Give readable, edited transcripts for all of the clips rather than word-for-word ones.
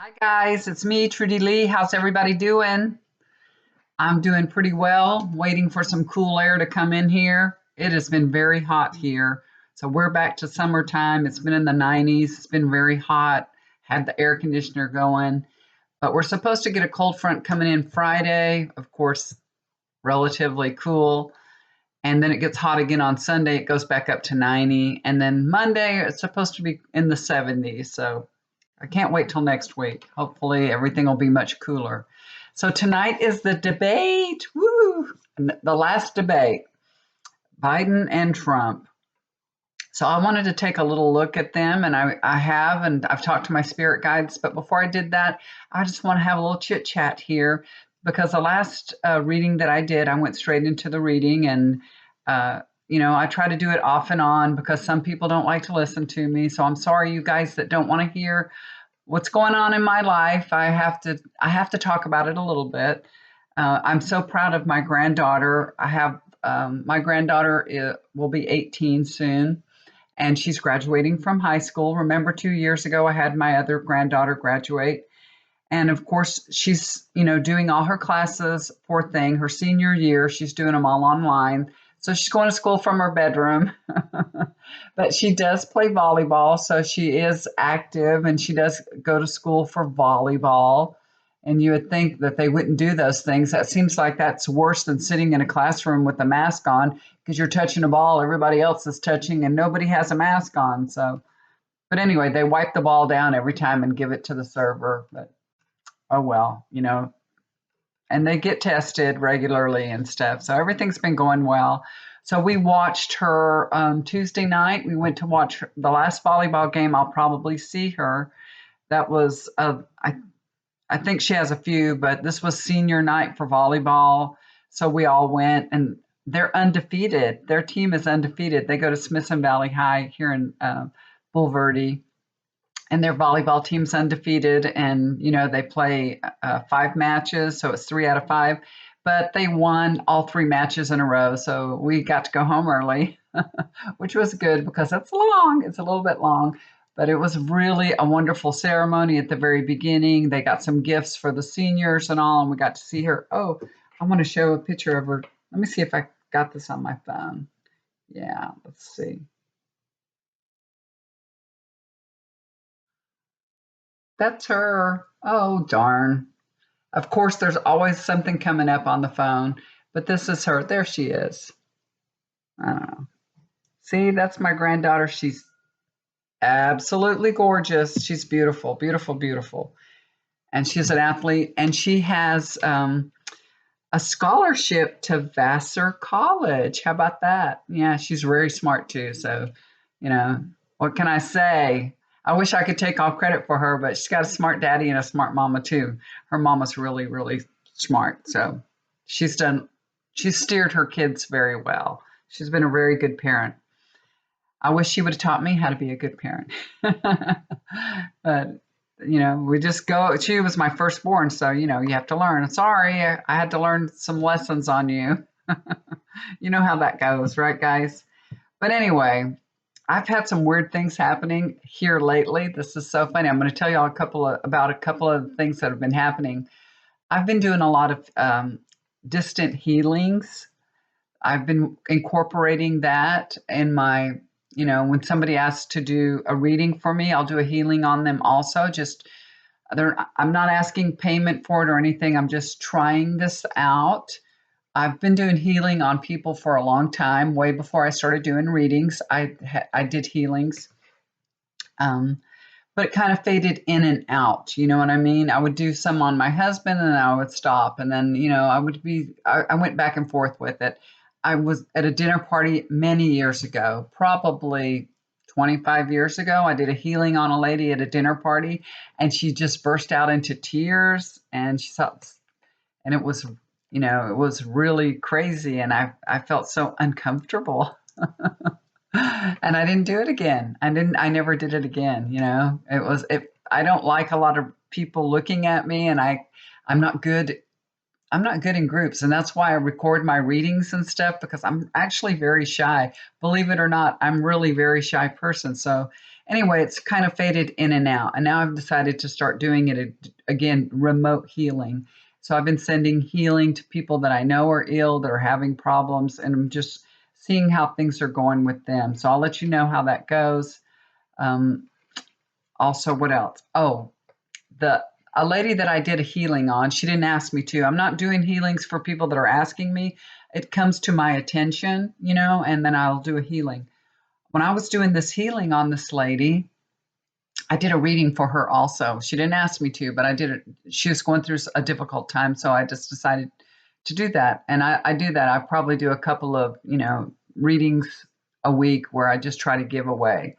Hi guys, it's me, Trudy Lee. How's everybody doing? I'm doing pretty well, waiting for some cool air to come in here. It has been very hot here. So we're back to summertime. It's been in the 90s. It's been very hot. Had the air conditioner going. But we're supposed to get a cold front coming in Friday, of course, relatively cool. And then it gets hot again on Sunday. It goes back up to 90. And then Monday, it's supposed to be in the 70s. So I can't wait till next week. Hopefully, everything will be much cooler. So tonight is the debate. Woo! The last debate, Biden and Trump. So I wanted to take a little look at them, and I have, and I've talked to my spirit guides. But before I did that, I just want to have a little chit chat here because the last reading that I did, I went straight into the reading, and I try to do it off and on because some people don't like to listen to me. So I'm sorry, you guys that don't want to hear what's going on in my life. I have to talk about it a little bit. I'm so proud of my granddaughter. I have my granddaughter will be 18 soon, and she's graduating from high school. Remember, 2 years ago, I had my other granddaughter graduate. And of course, she's, doing all her classes, poor thing, her senior year, she's doing them all online. So she's going to school from her bedroom. But she does play volleyball, so she is active and she does go to school for volleyball. And you would think that they wouldn't do those things. That seems like that's worse than sitting in a classroom with a mask on because you're touching a ball everybody else is touching and nobody has a mask on. So, but anyway, they wipe the ball down every time and give it to the server. But oh well, and they get tested regularly and stuff. So everything's been going well. So we watched her Tuesday night. We went to watch the last volleyball game. I'll probably see her. That was, I think she has a few, but this was senior night for volleyball. So we all went, and they're undefeated. Their team is undefeated. They go to Smithson Valley High here in Bulverde, and their volleyball team's undefeated. And they play 5 matches, so it's 3 out of 5. But they won all 3 matches in a row, so we got to go home early, which was good because it's long. It's a little bit long, but it was really a wonderful ceremony at the very beginning. They got some gifts for the seniors and all, and we got to see her. Oh, I want to show a picture of her. Let me see if I got this on my phone. Yeah, let's see. That's her. Oh, darn. Of course, there's always something coming up on the phone, but this is her. There she is. I don't know. See, that's my granddaughter. She's absolutely gorgeous. She's beautiful, beautiful, beautiful. And she's an athlete, and she has a scholarship to Vassar College. How about that? Yeah, she's very smart too. So, you know, what can I say? I wish I could take all credit for her, but she's got a smart daddy and a smart mama too. Her mama's really, really smart. So she's done, she's steered her kids very well. She's been a very good parent. I wish she would have taught me how to be a good parent. But we just go. She was my firstborn, so you have to learn. Sorry, I had to learn some lessons on you. You know how that goes, right, guys? But anyway, I've had some weird things happening here lately. This is so funny. I'm going to tell you all about a couple of things that have been happening. I've been doing a lot of distant healings. I've been incorporating that in my, when somebody asks to do a reading for me, I'll do a healing on them also. I'm not asking payment for it or anything. I'm just trying this out. I've been doing healing on people for a long time, way before I started doing readings. I did healings, um, but it kind of faded in and out. You know what I mean? I would do some on my husband, and then I would stop, and then I went back and forth with it. I was at a dinner party many years ago, probably 25 years ago. I did a healing on a lady at a dinner party, and she just burst out into tears, and she thought, and it was really crazy, and I felt so uncomfortable. And I didn't do it again. I never did it again. I don't like a lot of people looking at me, and I'm not good. I'm not good in groups, and that's why I record my readings and stuff because I'm actually very shy. Believe it or not, I'm really very shy person. So Anyway, it's kind of faded in and out. And now I've decided to start doing it again, remote healing. So I've been sending healing to people that I know are ill, that are having problems, and I'm just seeing how things are going with them. So I'll let you know how that goes. Um, Also, what else? Oh, the a lady that I did a healing on, she didn't ask me to. I'm not doing healings for people that are asking me. It comes to my attention, and then I'll do a healing. When I was doing this healing on this lady, I did a reading for her also. She didn't ask me to, but I did it. She was going through a difficult time, so I just decided to do that. And I do that. I probably do a couple of, readings a week where I just try to give away.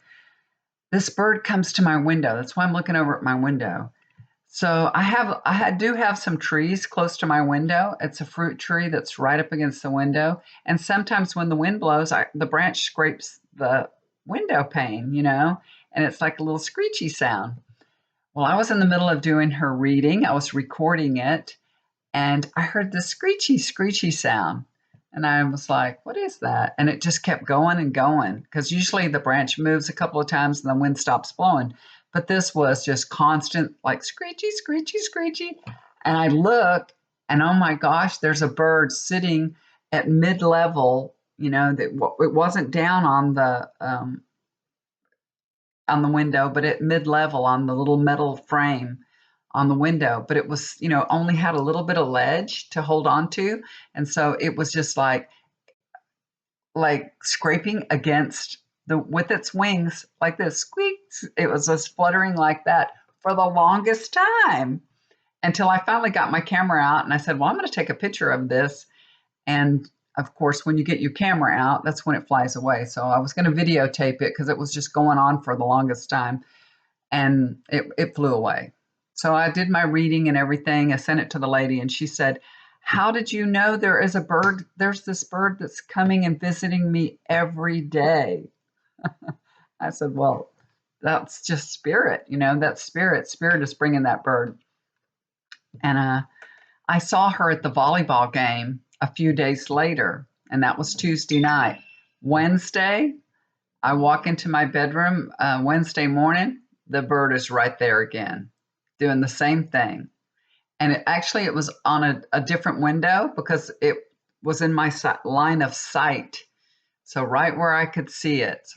This bird comes to my window. That's why I'm looking over at my window. So I do have some trees close to my window. It's a fruit tree that's right up against the window. And sometimes when the wind blows, the branch scrapes the window pane, and it's like a little screechy sound. Well, I was in the middle of doing her reading. I was recording it, and I heard this screechy, screechy sound. And I was like, what is that? And it just kept going and going because usually the branch moves a couple of times and the wind stops blowing. But this was just constant, like screechy, screechy, screechy. And I look, and oh my gosh, there's a bird sitting at mid level. That it wasn't down on the window, but at mid level on the little metal frame on the window. But it was, only had a little bit of ledge to hold on to, and so it was just like scraping against with its wings like this squeak. It was just fluttering like that for the longest time until I finally got my camera out and I said, well, I'm going to take a picture of this. And of course, when you get your camera out, that's when it flies away. So I was going to videotape it because it was just going on for the longest time, and it flew away. So I did my reading and everything. I sent it to the lady, and she said, how did you know there's this bird that's coming and visiting me every day? I said, well, that's just spirit, that's spirit. Spirit is bringing that bird. And I saw her at the volleyball game a few days later, and that was Tuesday night. Wednesday, I walk into my bedroom Wednesday morning, the bird is right there again, doing the same thing. And it was on a different window because it was in my line of sight. So right where I could see it.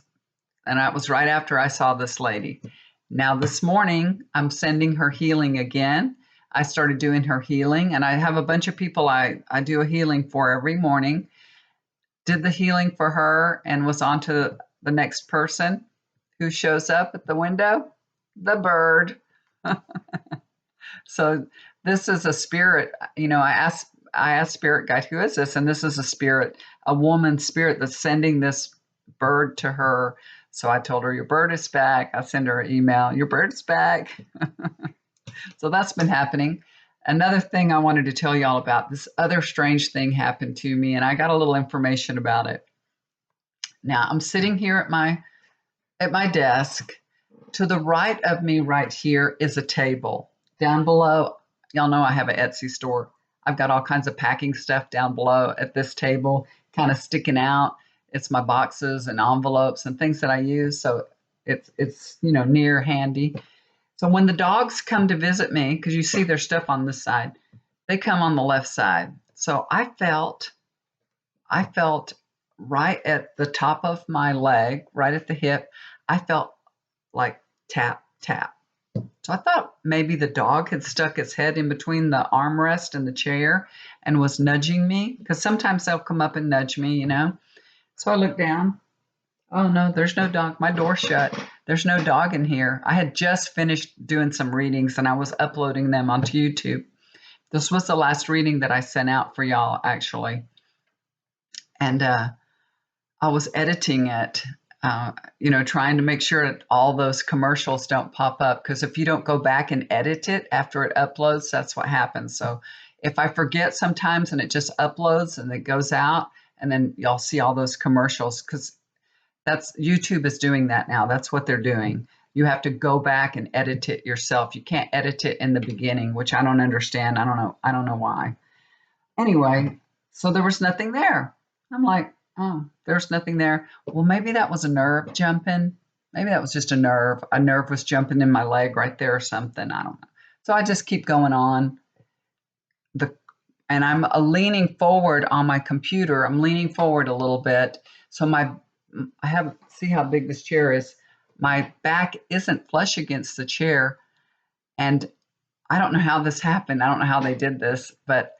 And that was right after I saw this lady. Now this morning, I'm sending her healing again. I started doing her healing, and I have a bunch of people I do a healing for every morning. Did the healing for her and was on to the next person who shows up at the window, the bird. So this is a spirit. I asked spirit guide, who is this? And this is a spirit, a woman spirit that's sending this bird to her. So I told her, your bird is back. I send her an email, your bird is back. So that's been happening. Another thing I wanted to tell y'all about, this other strange thing happened to me, and I got a little information about it. Now I'm sitting here at my desk. To the right of me right here is a table. Down below, y'all know I have an Etsy store. I've got all kinds of packing stuff down below at this table, kind of sticking out. It's my boxes and envelopes and things that I use. So it's near handy. So when the dogs come to visit me, because you see their stuff on this side, they come on the left side. So I felt right at the top of my leg, right at the hip, I felt like tap, tap. So I thought maybe the dog had stuck its head in between the armrest and the chair and was nudging me, because sometimes they'll come up and nudge me. So I looked down. Oh no, there's no dog. My door's shut. There's no dog in here. I had just finished doing some readings and I was uploading them onto YouTube. This was the last reading that I sent out for y'all, actually. And I was editing it, trying to make sure that all those commercials don't pop up. Because if you don't go back and edit it after it uploads, that's what happens. So if I forget sometimes and it just uploads and it goes out, and then y'all see all those commercials, because YouTube is doing that now. That's what they're doing. You have to go back and edit it yourself. You can't edit it in the beginning, which I don't understand. I don't know why. Anyway, so there was nothing there. I'm like, oh, there's nothing there. Well, maybe that was a nerve jumping. Maybe that was just a nerve. A nerve was jumping in my leg right there or something. I don't know. So I just keep going on. The and I'm leaning forward on my computer. I'm leaning forward a little bit. So I have, see how big this chair is. My back isn't flush against the chair. And I don't know how this happened. I don't know how they did this, but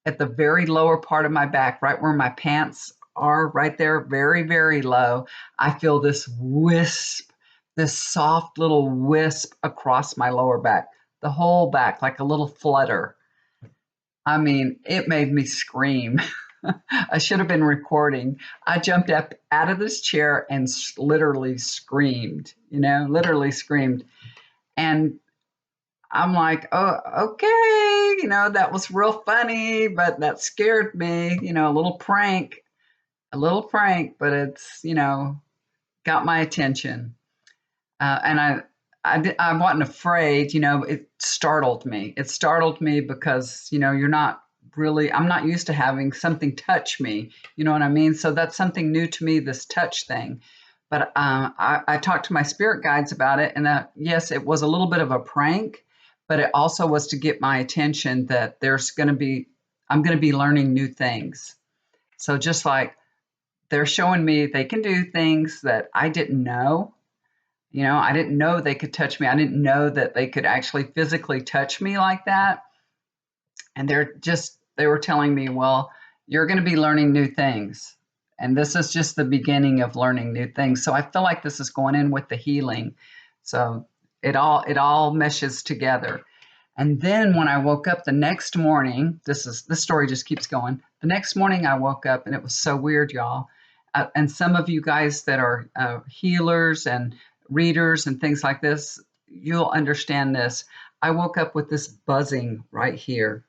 at the very lower part of my back, right where my pants are, right there, very, very low, I feel this wisp, this soft little wisp across my lower back, the whole back, like a little flutter. I mean, it made me scream. I should have been recording. I jumped up out of this chair and literally screamed, literally screamed. And I'm like, oh, okay, that was real funny, but that scared me, a little prank, but it's, got my attention. And I wasn't afraid, it startled me. It startled me because, I'm not used to having something touch me. You know what I mean? So that's something new to me, this touch thing. But I talked to my spirit guides about it, and yes, it was a little bit of a prank, but it also was to get my attention that I'm going to be learning new things. So just like they're showing me they can do things that I didn't know. I didn't know they could touch me. I didn't know that they could actually physically touch me like that. And they were telling me, well, you're going to be learning new things. And this is just the beginning of learning new things. So I feel like this is going in with the healing. So it all meshes together. And then when I woke up the next morning, this story just keeps going. The next morning I woke up and it was so weird, y'all. And some of you guys that are healers and readers and things like this, you'll understand this. I woke up with this buzzing right here.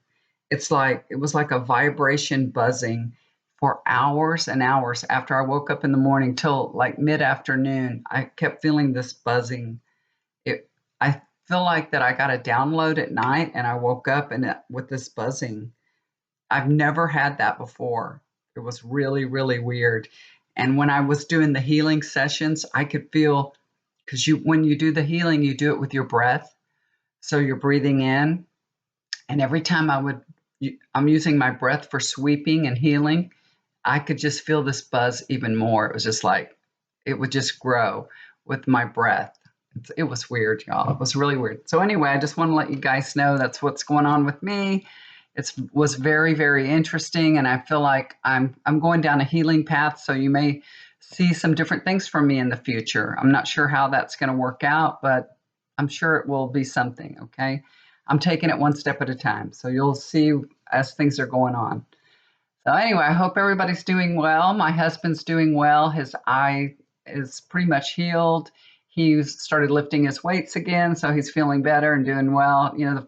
It was like a vibration buzzing for hours and hours after I woke up in the morning till like mid-afternoon. I kept feeling this buzzing. I feel like that I got a download at night and I woke up with this buzzing. I've never had that before. It was really, really weird. And when I was doing the healing sessions, I could feel, because when you do the healing, you do it with your breath. So you're breathing in, and every time I'm using my breath for sweeping and healing, I could just feel this buzz even more. It was just like it would just grow with my breath. It was weird, y'all. It was really weird. So anyway, I just want to let you guys know that's what's going on with me. It was very, very interesting, and I feel like I'm going down a healing path. So you may see some different things from me in the future. I'm not sure how that's going to work out, but I'm sure it will be something. Okay, I'm taking it one step at a time. So you'll see as things are going on. So anyway, I hope everybody's doing well. My husband's doing well. His eye is pretty much healed. He started lifting his weights again, so he's feeling better and doing well. The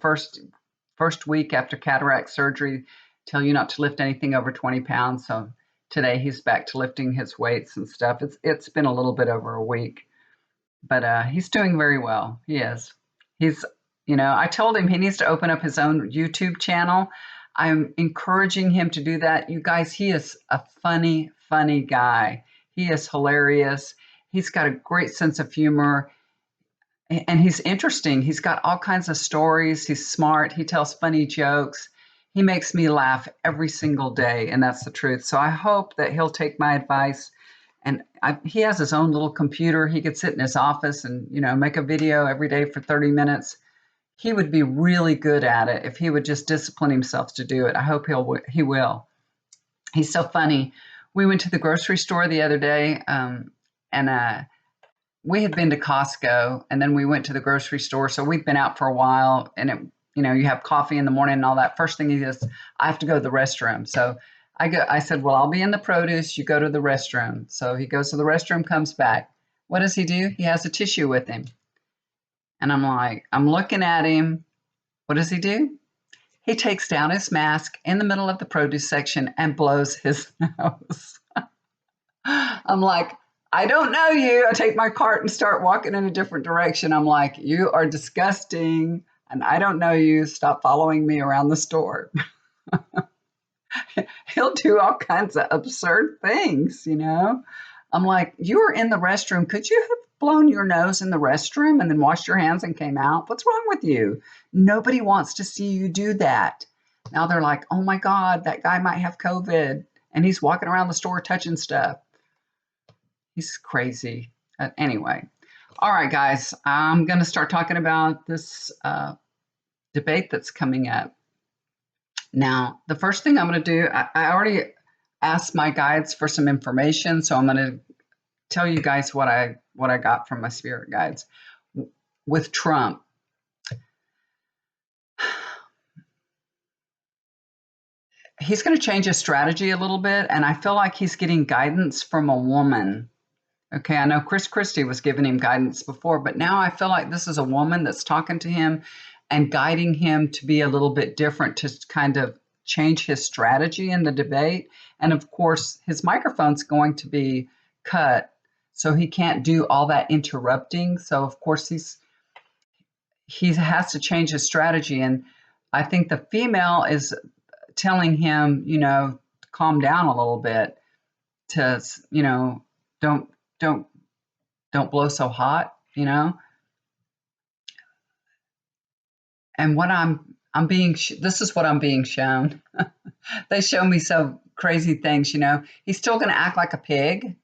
first week after cataract surgery, tell you not to lift anything over 20 pounds. So today he's back to lifting his weights and stuff. It's been a little bit over a week, but he's doing very well. He is. He's, I told him he needs to open up his own YouTube channel. I'm encouraging him to do that. You guys, he is a funny, funny guy. He is hilarious. He's got a great sense of humor, and he's interesting. He's got all kinds of stories. He's smart. He tells funny jokes. He makes me laugh every single day, and that's the truth. So I hope that he'll take my advice. And he has his own little computer. He could sit in his office and, make a video every day for 30 minutes. He would be really good at it if he would just discipline himself to do it. I hope he will. He's so funny. We went to the grocery store the other day, and we had been to Costco, and then we went to the grocery store. So we'd been out for a while, and you have coffee in the morning and all that. First thing he says, I have to go to the restroom. So I said, well, I'll be in the produce. You go to the restroom. So he goes to the restroom, comes back. What does he do? He has a tissue with him. And I'm looking at him. What does he do? He takes down his mask in the middle of the produce section and blows his nose. I'm like, I don't know you. I take my cart and start walking in a different direction. I'm like, you are disgusting and I don't know you. Stop following me around the store. He'll do all kinds of absurd things, I'm like, you were in the restroom. Could you have blown your nose in the restroom and then washed your hands and came out? What's wrong with you? Nobody wants to see you do that. Now they're like, oh my God, that guy might have COVID and he's walking around the store touching stuff. He's crazy. Anyway, all right, guys, I'm going to start talking about this debate that's coming up. Now, the first thing I'm going to do, I already asked my guides for some information, so I'm going to tell you guys what I got from my spirit guides. With Trump, he's going to change his strategy a little bit, and I feel like he's getting guidance from a woman. Okay, I know Chris Christie was giving him guidance before, but now I feel like this is a woman that's talking to him and guiding him to be a little bit different, to kind of change his strategy in the debate. And of course, his microphone's going to be cut, so he can't do all that interrupting. So of course he has to change his strategy. And I think the female is telling him, calm down a little bit, to, don't blow so hot, And what this is what I'm being shown. They show me so crazy things, He's still going to act like a pig.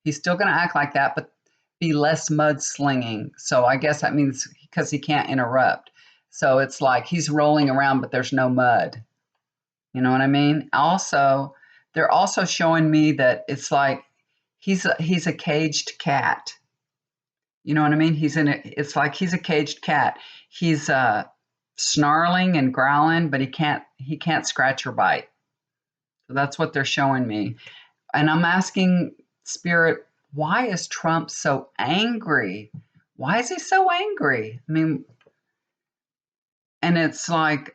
He's still going to act like that, but be less mudslinging. So I guess that means because he can't interrupt. So it's like he's rolling around, but there's no mud. You know what I mean? Also, they're also showing me that it's like he's a caged cat. You know what I mean? It's like he's a caged cat. He's snarling and growling, but he can't scratch or bite. So that's what they're showing me. And I'm asking Spirit, why is Trump so angry? Why is he so angry? I mean, and it's like,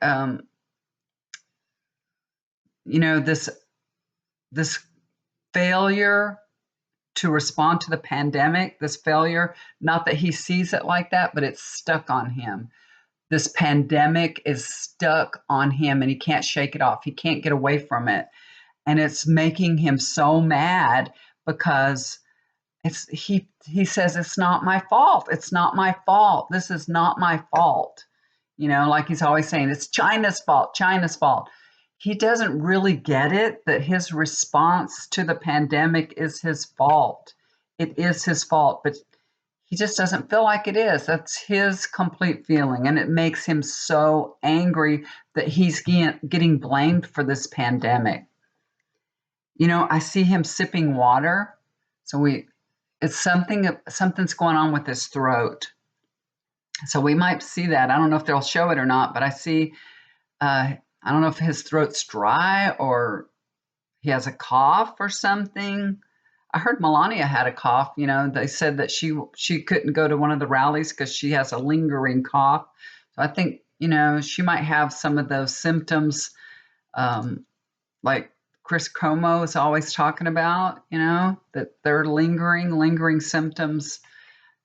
this failure to respond to the pandemic, this failure, not that he sees it like that, but it's stuck on him. This pandemic is stuck on him and he can't shake it off. He can't get away from it. And it's making him so mad because he says, it's not my fault. It's not my fault. This is not my fault. Like he's always saying, it's China's fault, China's fault. He doesn't really get it, that his response to the pandemic is his fault. It is his fault, but he just doesn't feel like it is. That's his complete feeling. And it makes him so angry that he's getting blamed for this pandemic. I see him sipping water. So it's something's going on with his throat. So we might see that. I don't know if they'll show it or not, but I see, I don't know if his throat's dry or he has a cough or something. I heard Melania had a cough. They said that she couldn't go to one of the rallies because she has a lingering cough. So I think, she might have some of those symptoms, like Chris Cuomo is always talking about, that they're lingering symptoms.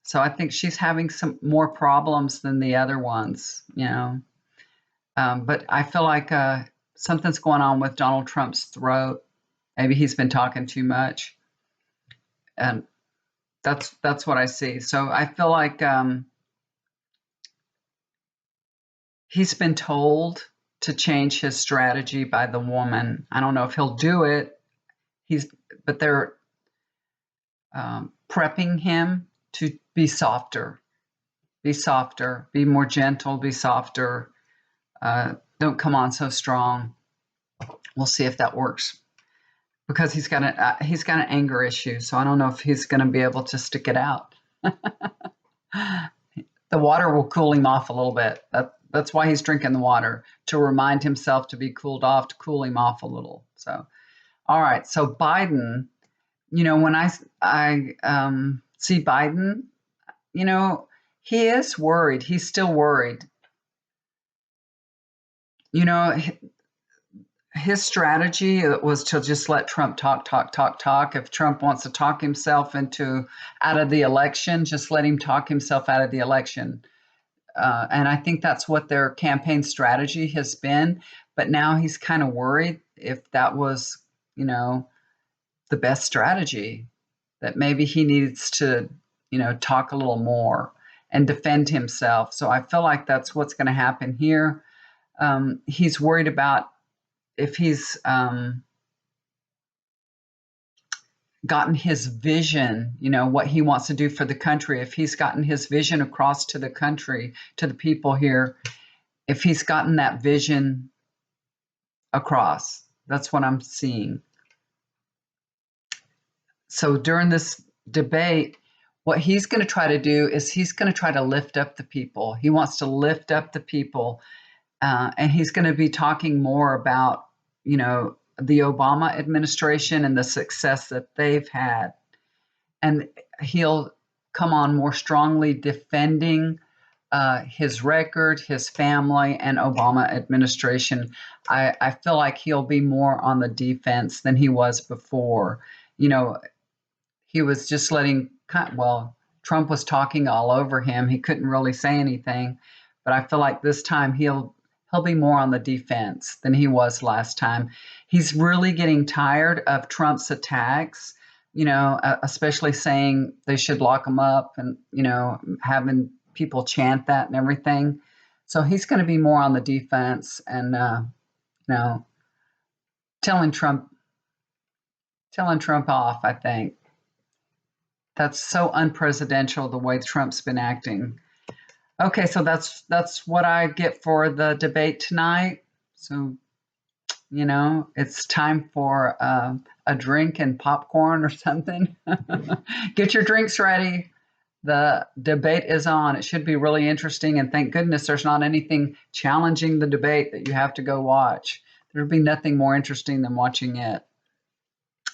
So I think she's having some more problems than the other ones, But I feel like something's going on with Donald Trump's throat. Maybe he's been talking too much. And that's what I see. So I feel like he's been told to change his strategy by the woman. I don't know if he'll do it. But they're prepping him to be softer, be more gentle, be softer. Don't come on so strong. We'll see if that works, because he's got an anger issue. So I don't know if he's going to be able to stick it out. The water will cool him off a little bit. That's why he's drinking the water, to remind himself to be cooled off, to cool him off a little. So, all right. So Biden, when I see Biden, he is worried. He's still worried. His strategy was to just let Trump talk. If Trump wants to talk himself out of the election, just let him talk himself out of the election. And I think that's what their campaign strategy has been. But now he's kind of worried if that was, the best strategy, that maybe he needs to talk a little more and defend himself. So I feel like that's what's going to happen here. He's worried about if he's gotten his vision, what he wants to do for the country, if he's gotten his vision across to the country, to the people here, if he's gotten that vision across. That's what I'm seeing. So during this debate, what he's going to try to do is he's going to try to lift up the people. He wants to lift up the people. And he's going to be talking more about, the Obama administration and the success that they've had. And he'll come on more strongly defending his record, his family, and Obama administration. I feel like he'll be more on the defense than he was before. He was just Trump was talking all over him. He couldn't really say anything, but I feel like this time he'll be more on the defense than he was last time. He's really getting tired of Trump's attacks, especially saying they should lock him up and, having people chant that and everything. So he's going to be more on the defense and, telling Trump off, I think. That's so unpresidential the way Trump's been acting. Okay, so that's what I get for the debate tonight. So, it's time for a drink and popcorn or something. Get your drinks ready. The debate is on. It should be really interesting, and thank goodness there's not anything challenging the debate that you have to go watch. There'd be nothing more interesting than watching it.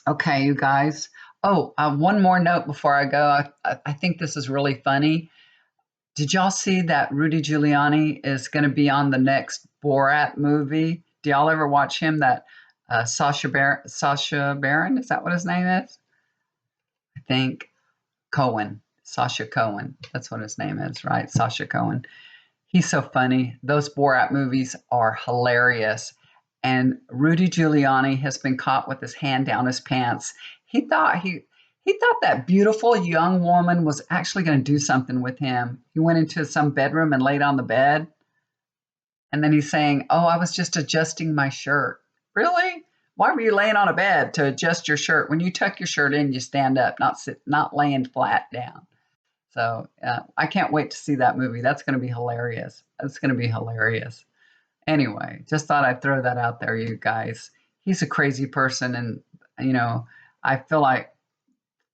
Okay, you guys. Oh, one more note before I go. I think this is really funny. Did y'all see that Rudy Giuliani is going to be on the next Borat movie? Do y'all ever watch him? That Sacha Baron, is that what his name is? I think Cohen, Sacha Cohen. That's what his name is, right? Sacha Cohen. He's so funny. Those Borat movies are hilarious. And Rudy Giuliani has been caught with his hand down his pants. He thought that beautiful young woman was actually going to do something with him. He went into some bedroom and laid on the bed. And then he's saying, "Oh, I was just adjusting my shirt." Really? Why were you laying on a bed to adjust your shirt? When you tuck your shirt in, you stand up, not laying flat down. So I can't wait to see that movie. That's going to be hilarious. That's going to be hilarious. Anyway, just thought I'd throw that out there, you guys. He's a crazy person, and I feel like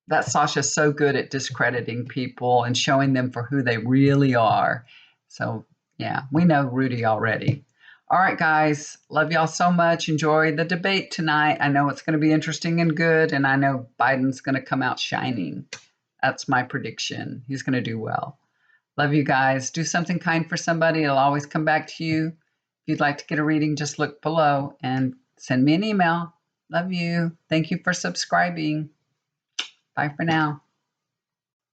that Sasha's so good at discrediting people and showing them for who they really are. So yeah, we know Rudy already. All right, guys, love y'all so much. Enjoy the debate tonight. I know it's going to be interesting and good, and I know Biden's going to come out shining. That's my prediction. He's going to do well. Love you guys. Do something kind for somebody. It'll always come back to you. If you'd like to get a reading, just look below and send me an email. Love you. Thank you for subscribing. Bye for now.